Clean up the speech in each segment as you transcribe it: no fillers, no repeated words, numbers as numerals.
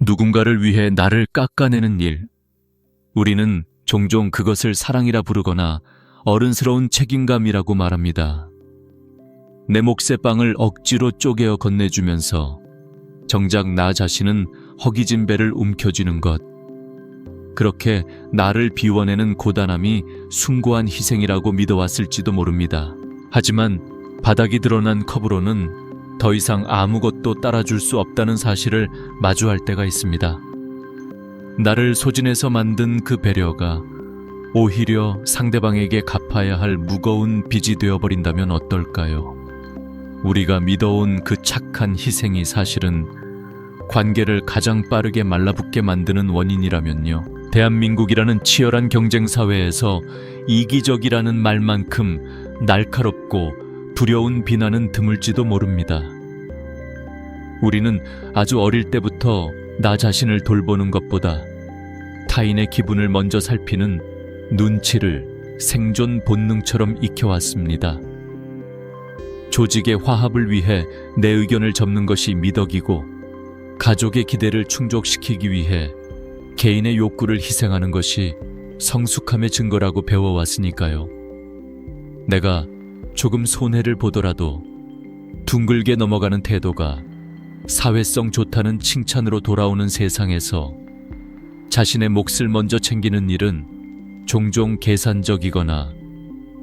누군가를 위해 나를 깎아내는 일. 우리는 종종 그것을 사랑이라 부르거나 어른스러운 책임감이라고 말합니다. 내 몫의 빵을 억지로 쪼개어 건네주면서 정작 나 자신은 허기진 배를 움켜쥐는 것. 그렇게 나를 비워내는 고단함이 숭고한 희생이라고 믿어왔을지도 모릅니다. 하지만 바닥이 드러난 컵으로는 더 이상 아무것도 따라줄 수 없다는 사실을 마주할 때가 있습니다. 나를 소진해서 만든 그 배려가 오히려 상대방에게 갚아야 할 무거운 빚이 되어버린다면 어떨까요? 우리가 믿어온 그 착한 희생이 사실은 관계를 가장 빠르게 말라붙게 만드는 원인이라면요. 대한민국이라는 치열한 경쟁 사회에서 이기적이라는 말만큼 날카롭고 두려운 비난은 드물지도 모릅니다. 우리는 아주 어릴 때부터 나 자신을 돌보는 것보다 타인의 기분을 먼저 살피는 눈치를 생존 본능처럼 익혀왔습니다. 조직의 화합을 위해 내 의견을 접는 것이 미덕이고, 가족의 기대를 충족시키기 위해 개인의 욕구를 희생하는 것이 성숙함의 증거라고 배워왔으니까요. 내가 조금 손해를 보더라도 둥글게 넘어가는 태도가 사회성 좋다는 칭찬으로 돌아오는 세상에서 자신의 몫을 먼저 챙기는 일은 종종 계산적이거나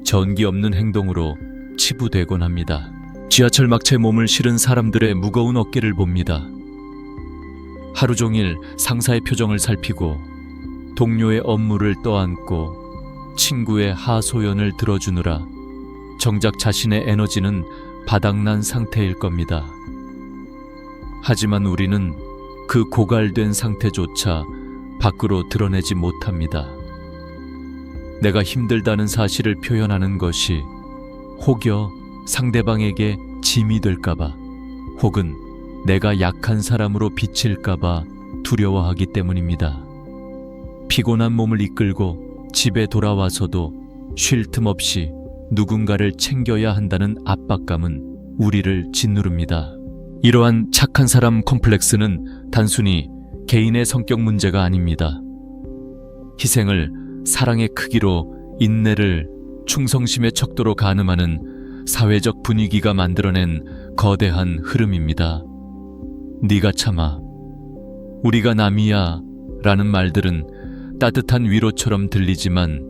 전기 없는 행동으로 치부되곤 합니다. 지하철 막차에 몸을 실은 사람들의 무거운 어깨를 봅니다. 하루 종일 상사의 표정을 살피고 동료의 업무를 떠안고 친구의 하소연을 들어주느라 정작 자신의 에너지는 바닥난 상태일 겁니다. 하지만 우리는 그 고갈된 상태조차 밖으로 드러내지 못합니다. 내가 힘들다는 사실을 표현하는 것이 혹여 상대방에게 짐이 될까봐, 혹은 내가 약한 사람으로 비칠까봐 두려워하기 때문입니다. 피곤한 몸을 이끌고 집에 돌아와서도 쉴 틈 없이 누군가를 챙겨야 한다는 압박감은 우리를 짓누릅니다. 이러한 착한 사람 콤플렉스는 단순히 개인의 성격 문제가 아닙니다. 희생을 사랑의 크기로, 인내를 충성심의 척도로 가늠하는 사회적 분위기가 만들어낸 거대한 흐름입니다. 네가 참아, 우리가 남이야 라는 말들은 따뜻한 위로처럼 들리지만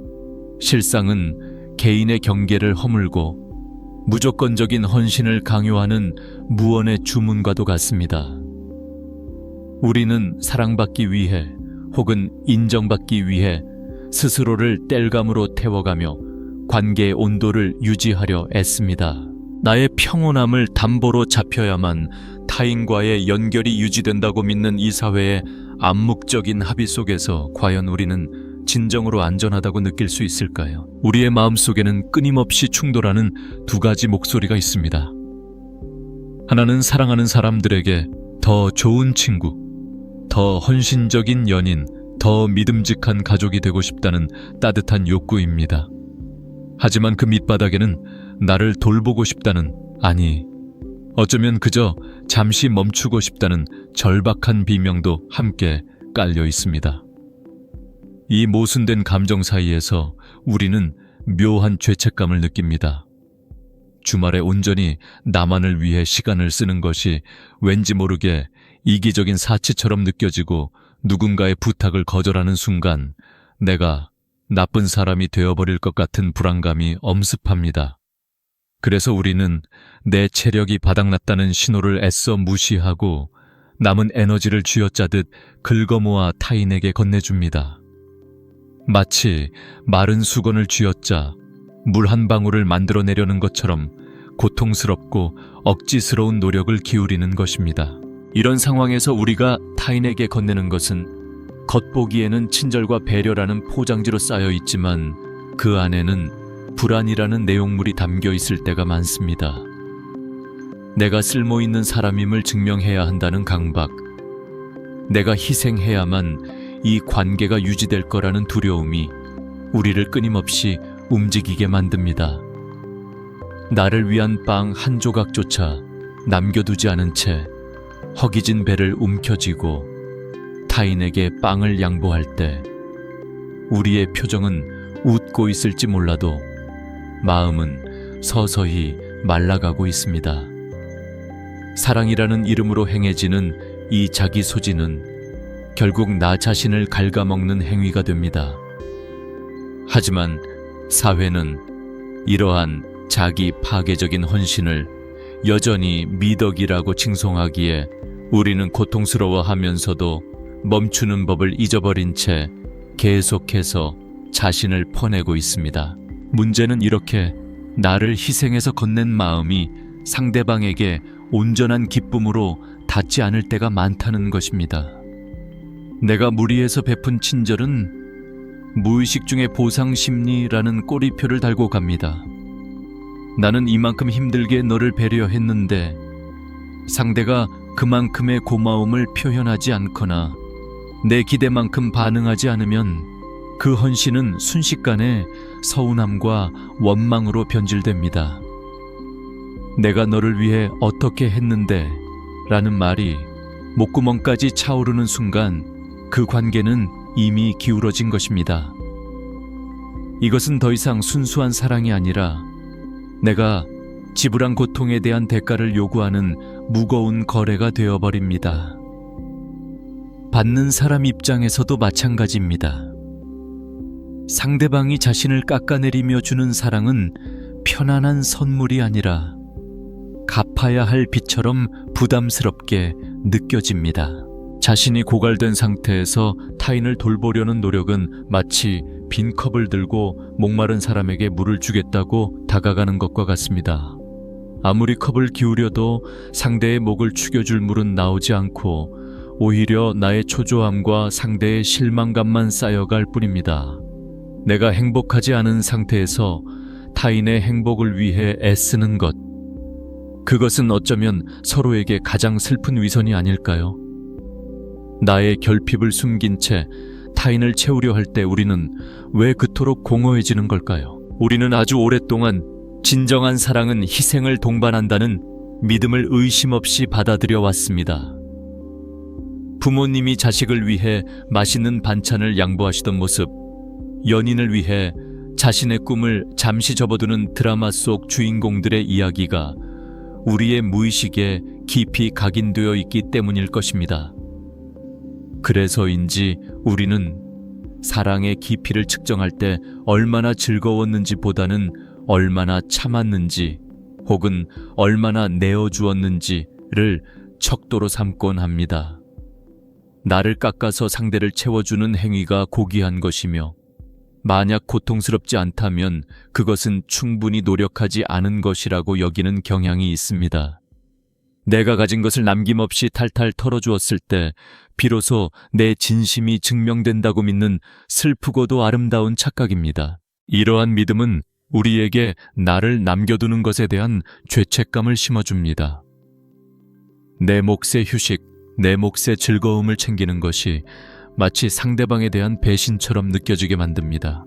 실상은 개인의 경계를 허물고 무조건적인 헌신을 강요하는 무언의 주문과도 같습니다. 우리는 사랑받기 위해 혹은 인정받기 위해 스스로를 땔감으로 태워가며 관계의 온도를 유지하려 애씁니다. 나의 평온함을 담보로 잡혀야만 타인과의 연결이 유지된다고 믿는 이 사회의 암묵적인 합의 속에서 과연 우리는 진정으로 안전하다고 느낄 수 있을까요? 우리의 마음속에는 끊임없이 충돌하는 두 가지 목소리가 있습니다. 하나는 사랑하는 사람들에게 더 좋은 친구, 더 헌신적인 연인, 더 믿음직한 가족이 되고 싶다는 따뜻한 욕구입니다. 하지만 그 밑바닥에는 나를 돌보고 싶다는, 아니, 어쩌면 그저 잠시 멈추고 싶다는 절박한 비명도 함께 깔려 있습니다. 이 모순된 감정 사이에서 우리는 묘한 죄책감을 느낍니다. 주말에 온전히 나만을 위해 시간을 쓰는 것이 왠지 모르게 이기적인 사치처럼 느껴지고, 누군가의 부탁을 거절하는 순간 내가 나쁜 사람이 되어버릴 것 같은 불안감이 엄습합니다. 그래서 우리는 내 체력이 바닥났다는 신호를 애써 무시하고 남은 에너지를 쥐어짜듯 긁어모아 타인에게 건네줍니다. 마치 마른 수건을 쥐어짜 물 한 방울을 만들어내려는 것처럼 고통스럽고 억지스러운 노력을 기울이는 것입니다. 이런 상황에서 우리가 타인에게 건네는 것은 겉보기에는 친절과 배려라는 포장지로 쌓여 있지만 그 안에는 불안이라는 내용물이 담겨 있을 때가 많습니다. 내가 쓸모있는 사람임을 증명해야 한다는 강박, 내가 희생해야만 이 관계가 유지될 거라는 두려움이 우리를 끊임없이 움직이게 만듭니다. 나를 위한 빵 한 조각조차 남겨두지 않은 채 허기진 배를 움켜쥐고 타인에게 빵을 양보할 때 우리의 표정은 웃고 있을지 몰라도 마음은 서서히 말라가고 있습니다. 사랑이라는 이름으로 행해지는 이 자기 소진은 결국 나 자신을 갉아먹는 행위가 됩니다. 하지만 사회는 이러한 자기 파괴적인 헌신을 여전히 미덕이라고 칭송하기에 우리는 고통스러워하면서도 멈추는 법을 잊어버린 채 계속해서 자신을 퍼내고 있습니다. 문제는 이렇게 나를 희생해서 건넨 마음이 상대방에게 온전한 기쁨으로 닿지 않을 때가 많다는 것입니다. 내가 무리해서 베푼 친절은 무의식 중에 보상심리라는 꼬리표를 달고 갑니다. 나는 이만큼 힘들게 너를 배려했는데 상대가 그만큼의 고마움을 표현하지 않거나 내 기대만큼 반응하지 않으면 그 헌신은 순식간에 서운함과 원망으로 변질됩니다. 내가 너를 위해 어떻게 했는데 라는 말이 목구멍까지 차오르는 순간 그 관계는 이미 기울어진 것입니다. 이것은 더 이상 순수한 사랑이 아니라 내가 지불한 고통에 대한 대가를 요구하는 무거운 거래가 되어버립니다. 받는 사람 입장에서도 마찬가지입니다. 상대방이 자신을 깎아내리며 주는 사랑은 편안한 선물이 아니라 갚아야 할 빚처럼 부담스럽게 느껴집니다. 자신이 고갈된 상태에서 타인을 돌보려는 노력은 마치 빈 컵을 들고 목마른 사람에게 물을 주겠다고 다가가는 것과 같습니다. 아무리 컵을 기울여도 상대의 목을 축여줄 물은 나오지 않고 오히려 나의 초조함과 상대의 실망감만 쌓여갈 뿐입니다. 내가 행복하지 않은 상태에서 타인의 행복을 위해 애쓰는 것, 그것은 어쩌면 서로에게 가장 슬픈 위선이 아닐까요? 나의 결핍을 숨긴 채 타인을 채우려 할 때 우리는 왜 그토록 공허해지는 걸까요? 우리는 아주 오랫동안 진정한 사랑은 희생을 동반한다는 믿음을 의심 없이 받아들여 왔습니다. 부모님이 자식을 위해 맛있는 반찬을 양보하시던 모습, 연인을 위해 자신의 꿈을 잠시 접어두는 드라마 속 주인공들의 이야기가 우리의 무의식에 깊이 각인되어 있기 때문일 것입니다. 그래서인지 우리는 사랑의 깊이를 측정할 때 얼마나 즐거웠는지 보다는 얼마나 참았는지 혹은 얼마나 내어주었는지를 척도로 삼곤 합니다. 나를 깎아서 상대를 채워주는 행위가 고귀한 것이며 만약 고통스럽지 않다면 그것은 충분히 노력하지 않은 것이라고 여기는 경향이 있습니다. 내가 가진 것을 남김없이 탈탈 털어주었을 때 비로소 내 진심이 증명된다고 믿는 슬프고도 아름다운 착각입니다. 이러한 믿음은 우리에게 나를 남겨두는 것에 대한 죄책감을 심어줍니다. 내 몫의 휴식, 내 몫의 즐거움을 챙기는 것이 마치 상대방에 대한 배신처럼 느껴지게 만듭니다.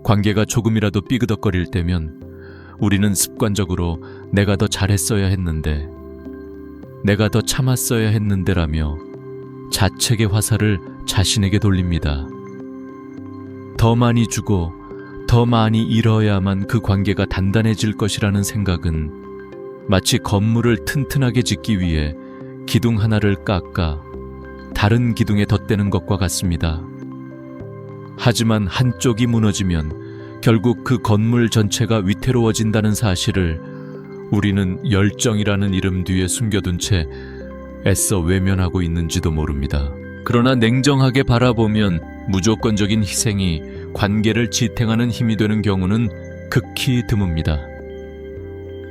관계가 조금이라도 삐그덕거릴 때면 우리는 습관적으로 내가 더 잘했어야 했는데, 내가 더 참았어야 했는데라며 자책의 화살을 자신에게 돌립니다. 더 많이 주고 더 많이 잃어야만 그 관계가 단단해질 것이라는 생각은 마치 건물을 튼튼하게 짓기 위해 기둥 하나를 깎아 다른 기둥에 덧대는 것과 같습니다. 하지만 한쪽이 무너지면 결국 그 건물 전체가 위태로워진다는 사실을 우리는 열정이라는 이름 뒤에 숨겨둔 채 애써 외면하고 있는지도 모릅니다. 그러나 냉정하게 바라보면 무조건적인 희생이 관계를 지탱하는 힘이 되는 경우는 극히 드뭅니다.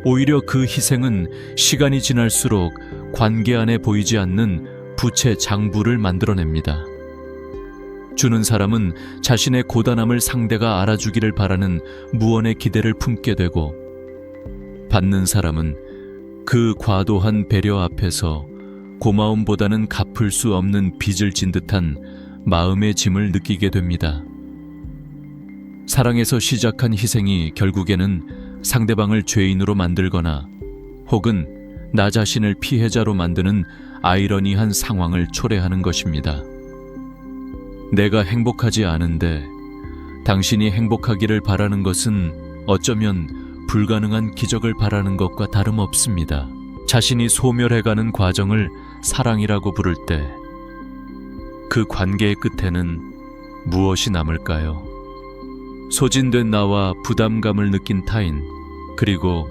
오히려 그 희생은 시간이 지날수록 관계 안에 보이지 않는 부채 장부를 만들어냅니다. 주는 사람은 자신의 고단함을 상대가 알아주기를 바라는 무언의 기대를 품게 되고, 받는 사람은 그 과도한 배려 앞에서 고마움보다는 갚을 수 없는 빚을 진 듯한 마음의 짐을 느끼게 됩니다. 사랑에서 시작한 희생이 결국에는 상대방을 죄인으로 만들거나 혹은 나 자신을 피해자로 만드는 아이러니한 상황을 초래하는 것입니다. 내가 행복하지 않은데 당신이 행복하기를 바라는 것은 어쩌면 불가능한 기적을 바라는 것과 다름없습니다. 자신이 소멸해가는 과정을 사랑이라고 부를 때 그 관계의 끝에는 무엇이 남을까요? 소진된 나와 부담감을 느낀 타인, 그리고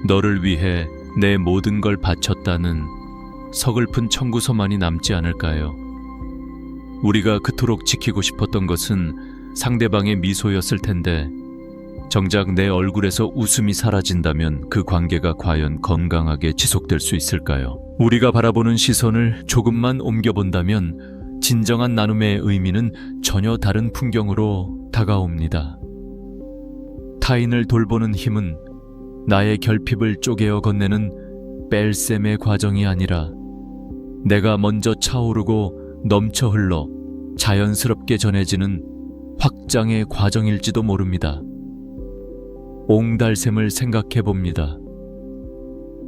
너를 위해 내 모든 걸 바쳤다는 서글픈 청구서만이 남지 않을까요? 우리가 그토록 지키고 싶었던 것은 상대방의 미소였을 텐데 정작 내 얼굴에서 웃음이 사라진다면 그 관계가 과연 건강하게 지속될 수 있을까요? 우리가 바라보는 시선을 조금만 옮겨본다면 진정한 나눔의 의미는 전혀 다른 풍경으로 다가옵니다. 타인을 돌보는 힘은 나의 결핍을 쪼개어 건네는 뺄셈의 과정이 아니라 내가 먼저 차오르고 넘쳐 흘러 자연스럽게 전해지는 확장의 과정일지도 모릅니다. 옹달샘을 생각해 봅니다.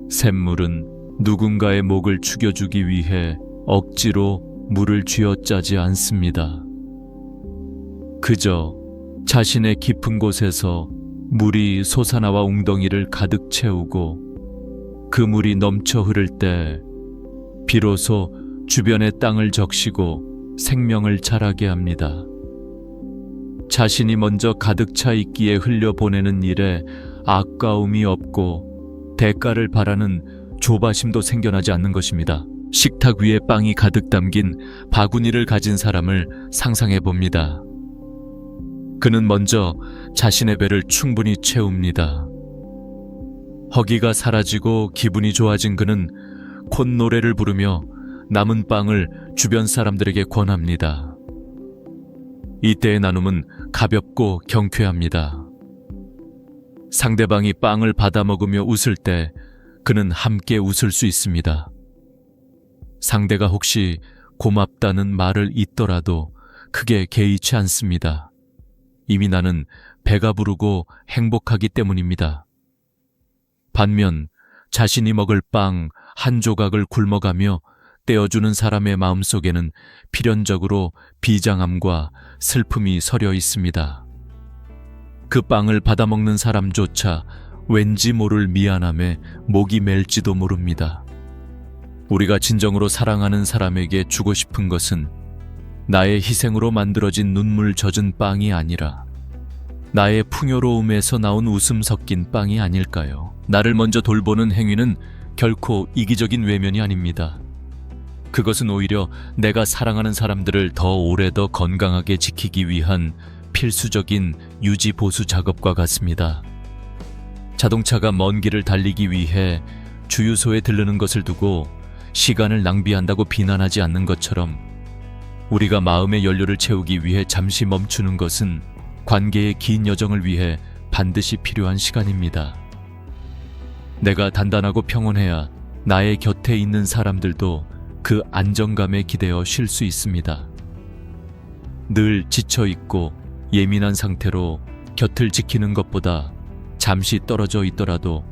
샘물은 누군가의 목을 축여주기 위해 억지로 물을 쥐어짜지 않습니다. 그저 자신의 깊은 곳에서 물이 솟아나와 웅덩이를 가득 채우고 그 물이 넘쳐 흐를 때 비로소 주변의 땅을 적시고 생명을 자라게 합니다. 자신이 먼저 가득 차 있기에 흘려보내는 일에 아까움이 없고 대가를 바라는 조바심도 생겨나지 않는 것입니다. 식탁 위에 빵이 가득 담긴 바구니를 가진 사람을 상상해 봅니다. 그는 먼저 자신의 배를 충분히 채웁니다. 허기가 사라지고 기분이 좋아진 그는 콧노래를 부르며 남은 빵을 주변 사람들에게 권합니다. 이때의 나눔은 가볍고 경쾌합니다. 상대방이 빵을 받아 먹으며 웃을 때 그는 함께 웃을 수 있습니다. 상대가 혹시 고맙다는 말을 잇더라도 크게 개의치 않습니다. 이미 나는 배가 부르고 행복하기 때문입니다. 반면 자신이 먹을 빵 한 조각을 굶어가며 떼어주는 사람의 마음속에는 필연적으로 비장함과 슬픔이 서려 있습니다. 그 빵을 받아먹는 사람조차 왠지 모를 미안함에 목이 멜지도 모릅니다. 우리가 진정으로 사랑하는 사람에게 주고 싶은 것은 나의 희생으로 만들어진 눈물 젖은 빵이 아니라 나의 풍요로움에서 나온 웃음 섞인 빵이 아닐까요? 나를 먼저 돌보는 행위는 결코 이기적인 외면이 아닙니다. 그것은 오히려 내가 사랑하는 사람들을 더 오래 더 건강하게 지키기 위한 필수적인 유지 보수 작업과 같습니다. 자동차가 먼 길을 달리기 위해 주유소에 들르는 것을 두고 시간을 낭비한다고 비난하지 않는 것처럼 우리가 마음의 연료를 채우기 위해 잠시 멈추는 것은 관계의 긴 여정을 위해 반드시 필요한 시간입니다. 내가 단단하고 평온해야 나의 곁에 있는 사람들도 그 안정감에 기대어 쉴 수 있습니다. 늘 지쳐있고 예민한 상태로 곁을 지키는 것보다 잠시 떨어져 있더라도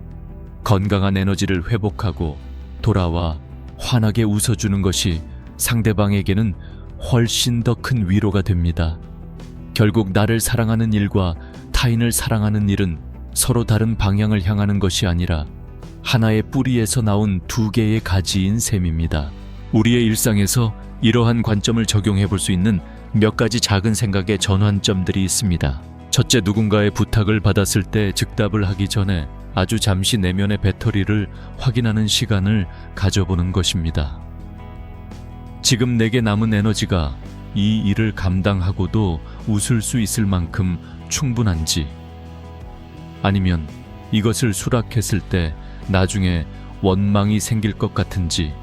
건강한 에너지를 회복하고 돌아와 환하게 웃어주는 것이 상대방에게는 훨씬 더 큰 위로가 됩니다. 결국 나를 사랑하는 일과 타인을 사랑하는 일은 서로 다른 방향을 향하는 것이 아니라 하나의 뿌리에서 나온 두 개의 가지인 셈입니다. 우리의 일상에서 이러한 관점을 적용해 볼 수 있는 몇 가지 작은 생각의 전환점들이 있습니다. 첫째, 누군가의 부탁을 받았을 때 즉답을 하기 전에 아주 잠시 내면의 배터리를 확인하는 시간을 가져보는 것입니다. 지금 내게 남은 에너지가 이 일을 감당하고도 웃을 수 있을 만큼 충분한지, 아니면 이것을 수락했을 때 나중에 원망이 생길 것 같은지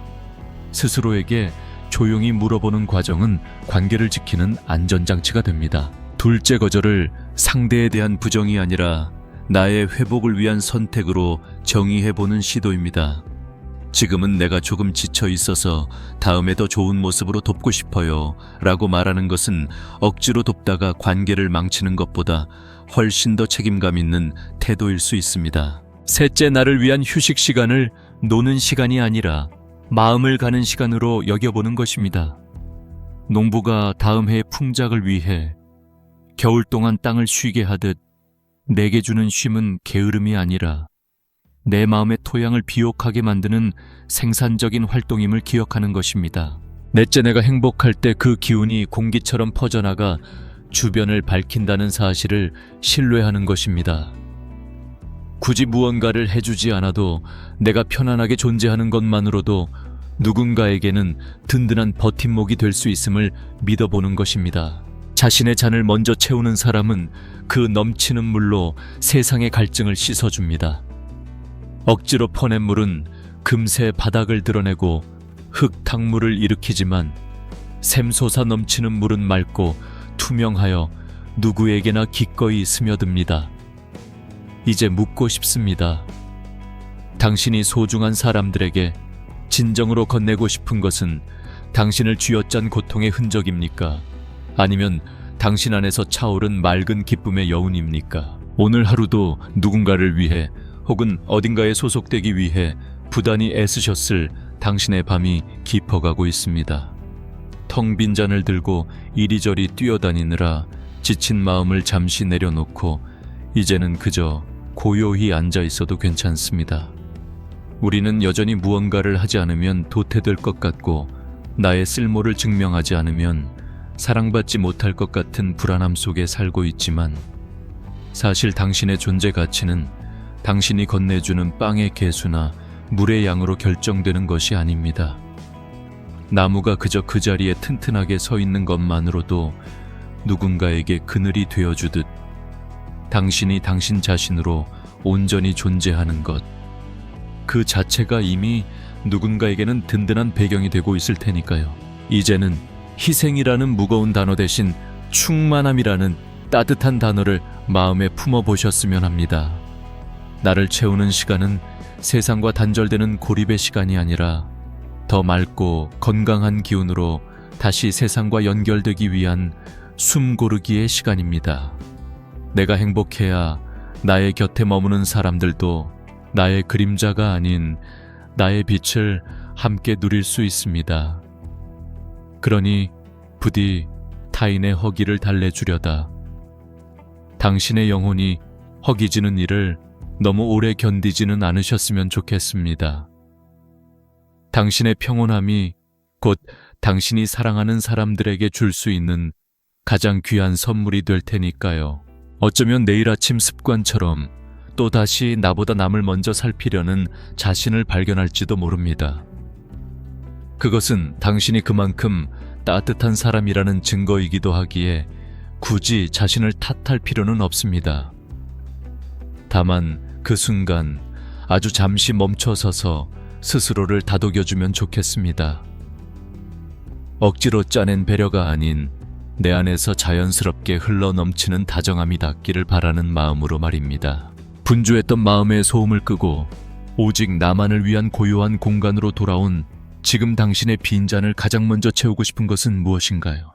스스로에게 조용히 물어보는 과정은 관계를 지키는 안전장치가 됩니다. 둘째, 거절을 상대에 대한 부정이 아니라 나의 회복을 위한 선택으로 정의해보는 시도입니다. 지금은 내가 조금 지쳐 있어서 다음에 더 좋은 모습으로 돕고 싶어요 라고 말하는 것은 억지로 돕다가 관계를 망치는 것보다 훨씬 더 책임감 있는 태도일 수 있습니다. 셋째, 나를 위한 휴식 시간을 노는 시간이 아니라 마음을 가는 시간으로 여겨보는 것입니다. 농부가 다음 해의 풍작을 위해 겨울 동안 땅을 쉬게 하듯 내게 주는 쉼은 게으름이 아니라 내 마음의 토양을 비옥하게 만드는 생산적인 활동임을 기억하는 것입니다. 넷째, 내가 행복할 때 그 기운이 공기처럼 퍼져나가 주변을 밝힌다는 사실을 신뢰하는 것입니다. 굳이 무언가를 해주지 않아도 내가 편안하게 존재하는 것만으로도 누군가에게는 든든한 버팀목이 될 수 있음을 믿어보는 것입니다. 자신의 잔을 먼저 채우는 사람은 그 넘치는 물로 세상의 갈증을 씻어줍니다. 억지로 퍼낸 물은 금세 바닥을 드러내고 흙탕물을 일으키지만 샘솟아 넘치는 물은 맑고 투명하여 누구에게나 기꺼이 스며듭니다. 이제 묻고 싶습니다. 당신이 소중한 사람들에게 진정으로 건네고 싶은 것은 당신을 쥐어짠 고통의 흔적입니까? 아니면 당신 안에서 차오른 맑은 기쁨의 여운입니까? 오늘 하루도 누군가를 위해 혹은 어딘가에 소속되기 위해 부단히 애쓰셨을 당신의 밤이 깊어가고 있습니다. 텅 빈 잔을 들고 이리저리 뛰어다니느라 지친 마음을 잠시 내려놓고 이제는 그저 고요히 앉아 있어도 괜찮습니다. 우리는 여전히 무언가를 하지 않으면 도태될 것 같고 나의 쓸모를 증명하지 않으면 사랑받지 못할 것 같은 불안함 속에 살고 있지만 사실 당신의 존재 가치는 당신이 건네주는 빵의 개수나 물의 양으로 결정되는 것이 아닙니다. 나무가 그저 그 자리에 튼튼하게 서 있는 것만으로도 누군가에게 그늘이 되어주듯 당신이 당신 자신으로 온전히 존재하는 것, 그 자체가 이미 누군가에게는 든든한 배경이 되고 있을 테니까요. 이제는 희생이라는 무거운 단어 대신 충만함이라는 따뜻한 단어를 마음에 품어보셨으면 합니다. 나를 채우는 시간은 세상과 단절되는 고립의 시간이 아니라 더 맑고 건강한 기운으로 다시 세상과 연결되기 위한 숨 고르기의 시간입니다. 내가 행복해야 나의 곁에 머무는 사람들도 나의 그림자가 아닌 나의 빛을 함께 누릴 수 있습니다. 그러니 부디 타인의 허기를 달래주려다 당신의 영혼이 허기지는 일을 너무 오래 견디지는 않으셨으면 좋겠습니다. 당신의 평온함이 곧 당신이 사랑하는 사람들에게 줄 수 있는 가장 귀한 선물이 될 테니까요. 어쩌면 내일 아침 습관처럼 또다시 나보다 남을 먼저 살피려는 자신을 발견할지도 모릅니다. 그것은 당신이 그만큼 따뜻한 사람이라는 증거이기도 하기에 굳이 자신을 탓할 필요는 없습니다. 다만 그 순간 아주 잠시 멈춰서서 스스로를 다독여주면 좋겠습니다. 억지로 짜낸 배려가 아닌 내 안에서 자연스럽게 흘러넘치는 다정함이 닿기를 바라는 마음으로 말입니다. 분주했던 마음의 소음을 끄고 오직 나만을 위한 고요한 공간으로 돌아온 지금 당신의 빈잔을 가장 먼저 채우고 싶은 것은 무엇인가요?